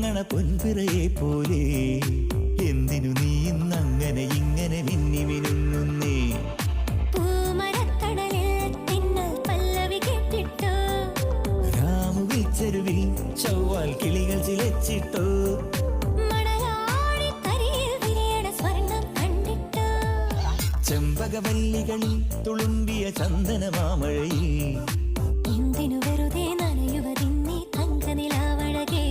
തിളങ്ങണ പൊൻപിറയെ പോലെ എന്തിനു നീ ഇന്നങ്ങനെ ഇങ്ങനെ മിന്നി മിനുങ്ങുന്നേ രാമുവിൽ ചൊവ്വാൽ കിളികൾ ചിലച്ചിട്ടോ ചെമ്പകവല്ലികളിൽ തുളുമ്പിയ ചന്ദനമാമഴയിൽ എന്തിനു വെറുതെ നനയുവതിന്നീ തങ്ക നിലാവഴകേ